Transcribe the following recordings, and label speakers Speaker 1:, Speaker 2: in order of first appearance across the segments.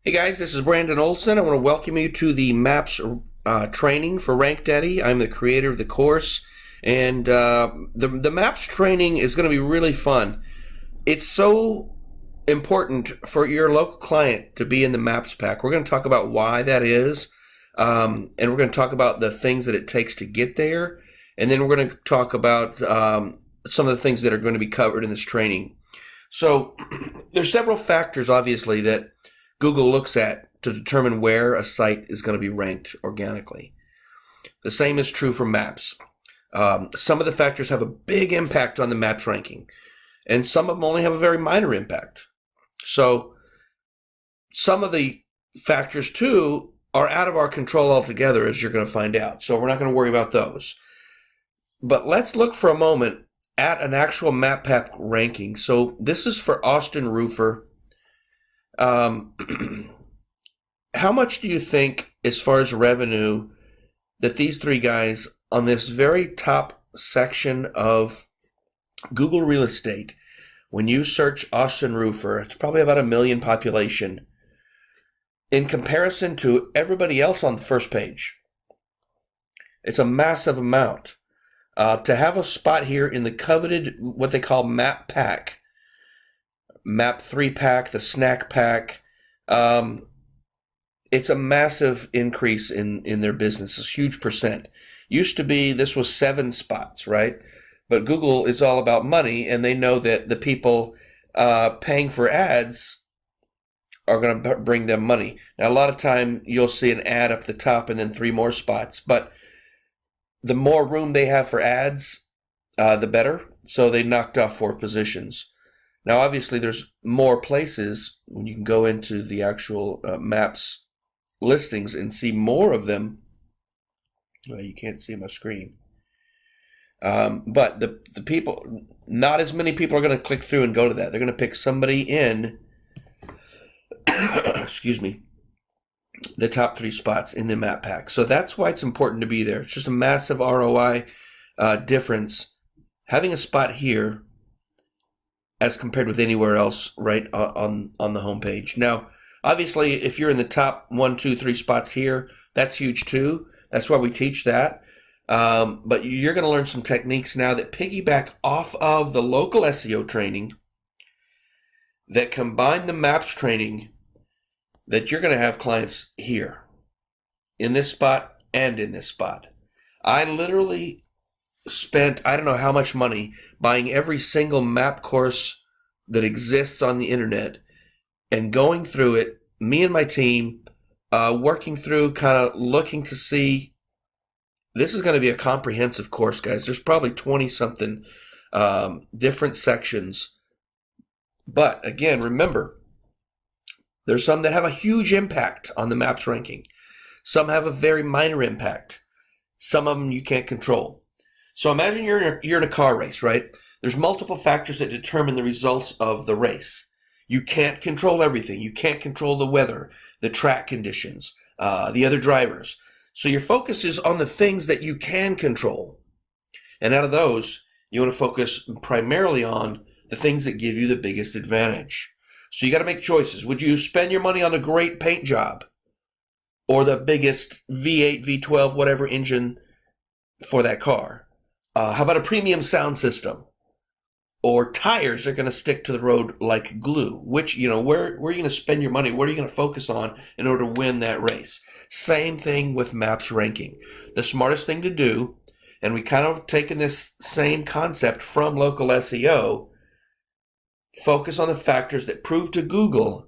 Speaker 1: Hey guys, this is Brandon Olson. I want to welcome you to the MAPS training for RankDaddy. I'm the creator of the course, and the MAPS training is going to be really fun. It's so important for your local client to be in the MAPS pack. We're going to talk about why that is, and we're going to talk about the things that it takes to get there, and then we're going to talk about some of the things that are going to be covered in this training. So there's several factors, obviously, that Google looks at to determine where a site is going to be ranked organically. The same is true for maps. Some of the factors have a big impact on the maps ranking, and some of them only have a very minor impact. So some of the factors, too, are out of our control altogether, as you're going to find out. So we're not going to worry about those. But let's look for a moment at an actual map pack ranking. So this is for Austin Roofer. How much do you think, as far as revenue, that these three guys on this very top section of Google real estate, when you search Austin Roofer, it's probably about 1 million population, in comparison to everybody else on the first page? It's a massive amount. To have a spot here in the coveted, what they call map pack, Map 3 pack, the snack pack, it's a massive increase in their business, a huge percent. Used to be, this was 7 spots, right? But Google is all about money, and they know that the people paying for ads are going to bring them money. Now, a lot of time you'll see an ad up the top and then 3 more spots, but the more room they have for ads, the better. So they knocked off 4 positions. Now, obviously, there's more places when you can go into the actual maps listings and see more of them. Well, you can't see my screen. But the people, not as many people are going to click through and go to that. They're going to pick somebody in, excuse me, the top 3 spots in the map pack. So that's why it's important to be there. It's just a massive ROI difference. Having a spot here as compared with anywhere else, right, on the homepage. Now, obviously, if you're in the top 1, 2, 3 spots here, that's huge too. That's why we teach that. But you're going to learn some techniques now that piggyback off of the local SEO training, that combine the maps training, that you're going to have clients here, in this spot and in this spot. I literally spent, I don't know how much money, buying every single map course that exists on the internet and going through it, me and my team, working through, kind of looking to see. This is going to be a comprehensive course, guys. There's probably 20-something different sections. But again, remember, there's some that have a huge impact on the maps ranking. Some have a very minor impact. Some of them you can't control. So imagine you're in a car race, right? There's multiple factors that determine the results of the race. You can't control everything. You can't control the weather, the track conditions, the other drivers. So your focus is on the things that you can control. And out of those, you want to focus primarily on the things that give you the biggest advantage. So you got to make choices. Would you spend your money on a great paint job or the biggest V8, V12, whatever engine for that car? How about a premium sound system? Or tires are going to stick to the road like glue? Which, where are you going to spend your money? What are you going to focus on in order to win that race? Same thing with maps ranking. The smartest thing to do, and we kind of taken this same concept from local SEO, focus on the factors that prove to Google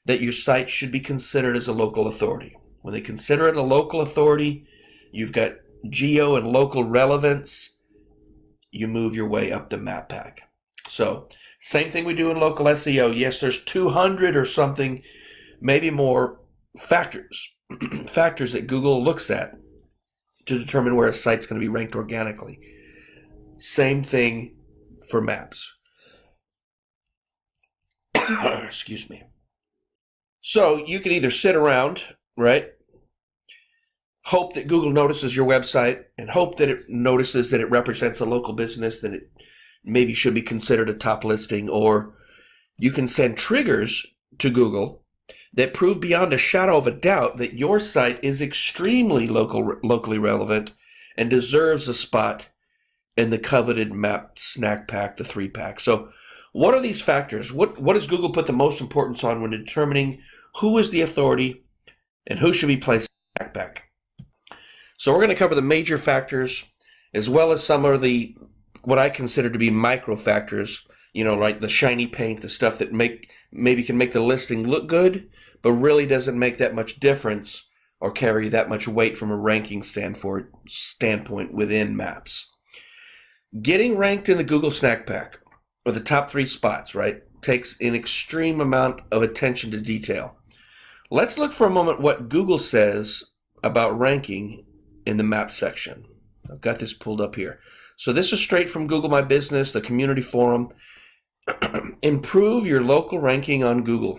Speaker 1: that your site should be considered as a local authority. When they consider it a local authority, you've got geo and local relevance. You move your way up the map pack. So, same thing we do in local SEO. Yes, there's 200 or something, maybe more factors that Google looks at to determine where a site's going to be ranked organically. Same thing for maps. Excuse me. So, you can either sit around, right, hope that Google notices your website and hope that it notices that it represents a local business, that it maybe should be considered a top listing, or you can send triggers to Google that prove beyond a shadow of a doubt that your site is extremely locally relevant and deserves a spot in the coveted map snack pack, the 3-pack. So what are these factors? What does Google put the most importance on when determining who is the authority and who should be placed in the snack pack? So we're going to cover the major factors as well as some of the what I consider to be micro factors, like the shiny paint, the stuff that maybe can make the listing look good, but really doesn't make that much difference or carry that much weight from a ranking standpoint within maps. Getting ranked in the Google Snack Pack, or the top 3 spots, right, takes an extreme amount of attention to detail. Let's look for a moment what Google says about ranking in the map section. I've got this pulled up here. So this is straight from Google My Business, the community forum. Improve your local ranking on Google.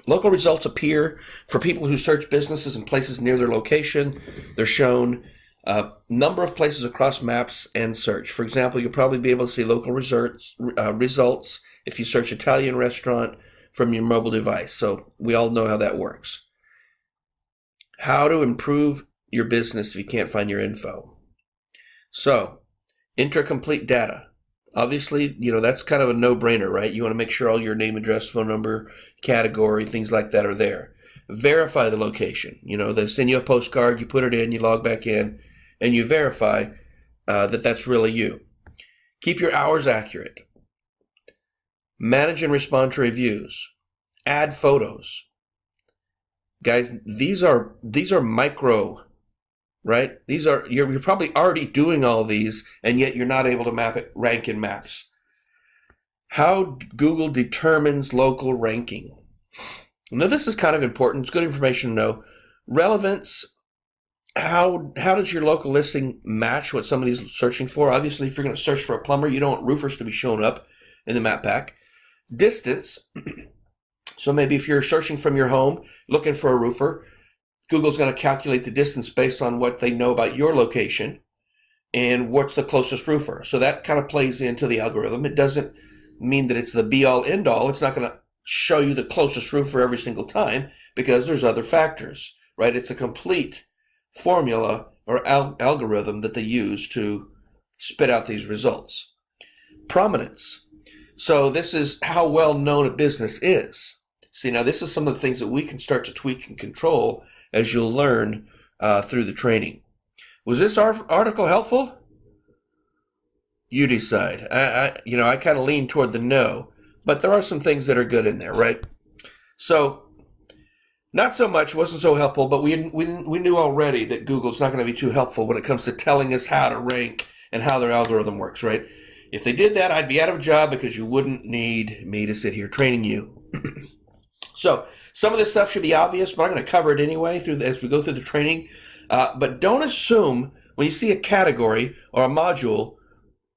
Speaker 1: Local results appear for people who search businesses in places near their location. They're shown a number of places across maps and search. For example, you'll probably be able to see local results if you search Italian restaurant from your mobile device. So we all know how that works. How to improve your business if you can't find your info. So, enter complete data. Obviously, that's kind of a no-brainer, right? You want to make sure all your name, address, phone number, category, things like that are there. Verify the location. They send you a postcard, you put it in, you log back in, and you verify that that's really you. Keep your hours accurate. Manage and respond to reviews. Add photos. Guys, these are micro, right? You're probably already doing all these, and yet you're not able to rank in maps. How Google determines local ranking. Now, this is kind of important. It's good information to know. Relevance. How does your local listing match what somebody's searching for? Obviously, if you're going to search for a plumber, you don't want roofers to be showing up in the map pack. Distance. So maybe if you're searching from your home, looking for a roofer, Google's going to calculate the distance based on what they know about your location and what's the closest roofer. So that kind of plays into the algorithm. It doesn't mean that it's the be-all, end-all. It's not going to show you the closest roofer every single time because there's other factors, right? It's a complete formula or algorithm that they use to spit out these results. Prominence. So this is how well known a business is. See, now this is some of the things that we can start to tweak and control as you'll learn through the training. Was this article helpful? You decide. I kind of lean toward the no, but there are some things that are good in there, right? So, not so much, wasn't so helpful, but we knew already that Google's not going to be too helpful when it comes to telling us how to rank and how their algorithm works, right? If they did that, I'd be out of a job because you wouldn't need me to sit here training you. So some of this stuff should be obvious, but I'm going to cover it anyway as we go through the training. But don't assume when you see a category or a module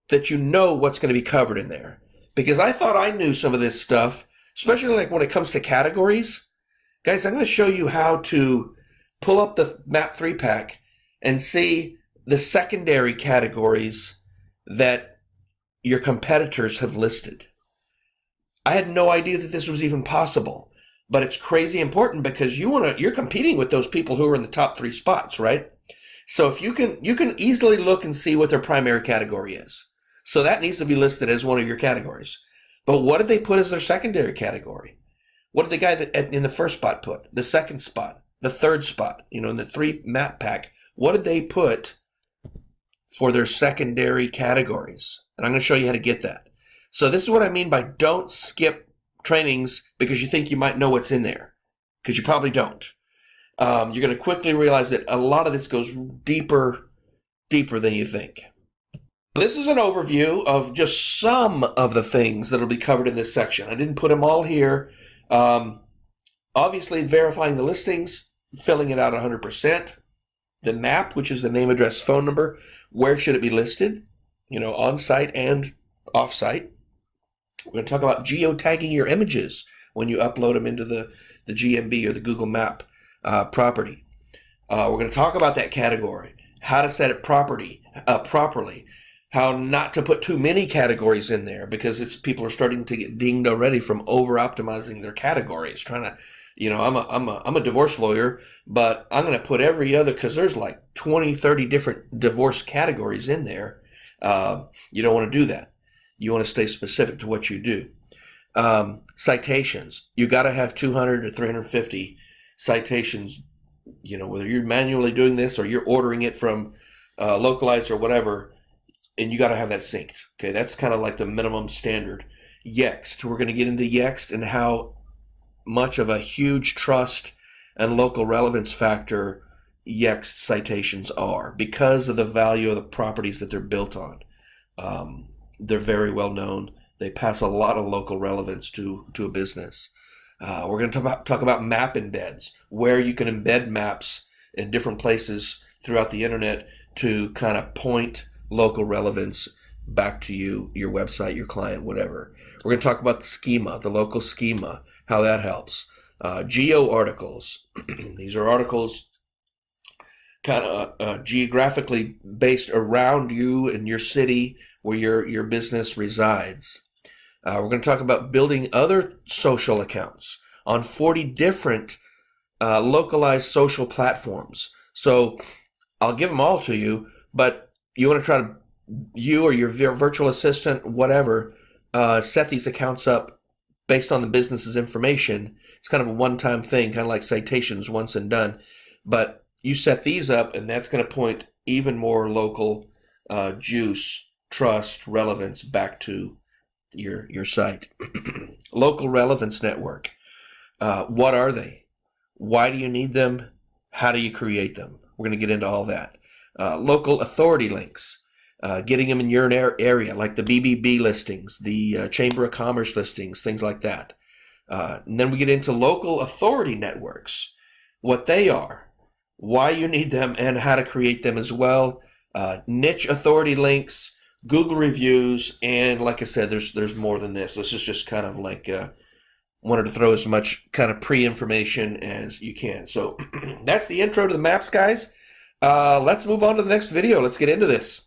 Speaker 1: that you know what's going to be covered in there. Because I thought I knew some of this stuff, especially like when it comes to categories. Guys, I'm going to show you how to pull up the Map 3-pack and see the secondary categories that your competitors have listed. I had no idea that this was even possible. But it's crazy important because you're competing with those people who are in the top 3 spots, right? So if you can easily look and see what their primary category is. So that needs to be listed as one of your categories. But what did they put as their secondary category? What did the guy in the first spot put? The second spot, the third spot, in the 3 map pack. What did they put for their secondary categories? And I'm going to show you how to get that. So this is what I mean by don't skip trainings because you think you might know what's in there, because you probably don't. You're going to quickly realize that a lot of this goes deeper than you think. This is an overview of just some of the things that will be covered in this section. I didn't put them all here. Obviously, verifying the listings, filling it out 100%. The map, which is the name, address, phone number. Where should it be listed? On-site and off-site. We're going to talk about geotagging your images when you upload them into the GMB or the Google Map property. We're going to talk about that category, how to set it properly, how not to put too many categories in there because people are starting to get dinged already from over-optimizing their categories, trying to I'm a divorce lawyer, but I'm going to put every other, because there's like 20, 30 different divorce categories in there. You don't want to do that. You want to stay specific to what you do. Citations. You got to have 200 to 350 citations, whether you're manually doing this or you're ordering it from Localize or whatever, and you got to have that synced. Okay, that's kind of like the minimum standard. Yext. We're going to get into Yext and how much of a huge trust and local relevance factor Yext citations are because of the value of the properties that they're built on. They're very well known. They pass a lot of local relevance to a business. We're going to talk about map embeds, where you can embed maps in different places throughout the internet to kind of point local relevance back to you, your website, your client, whatever. We're going to talk about the schema, the local schema, how that helps. Geo articles. These are articles kind of geographically based around you and your city where your business resides. We're going to talk about building other social accounts on 40 different localized social platforms. So I'll give them all to you, but you want to try to, you or your virtual assistant, whatever, set these accounts up based on the business's information. It's kind of a one-time thing, kind of like citations, once and done. But you set these up, and that's going to point even more local juice, trust, relevance back to your site. Local relevance network. What are they? Why do you need them? How do you create them? We're going to get into all that. Local authority links. Getting them in your area, like the BBB listings, the Chamber of Commerce listings, things like that. And then we get into local authority networks, what they are, why you need them, and how to create them as well. Niche authority links, Google reviews, and like I said, there's more than this. This is just kind of like wanted to throw as much kind of pre-information as you can. So that's the intro to the maps, guys. Let's move on to the next video. Let's get into this.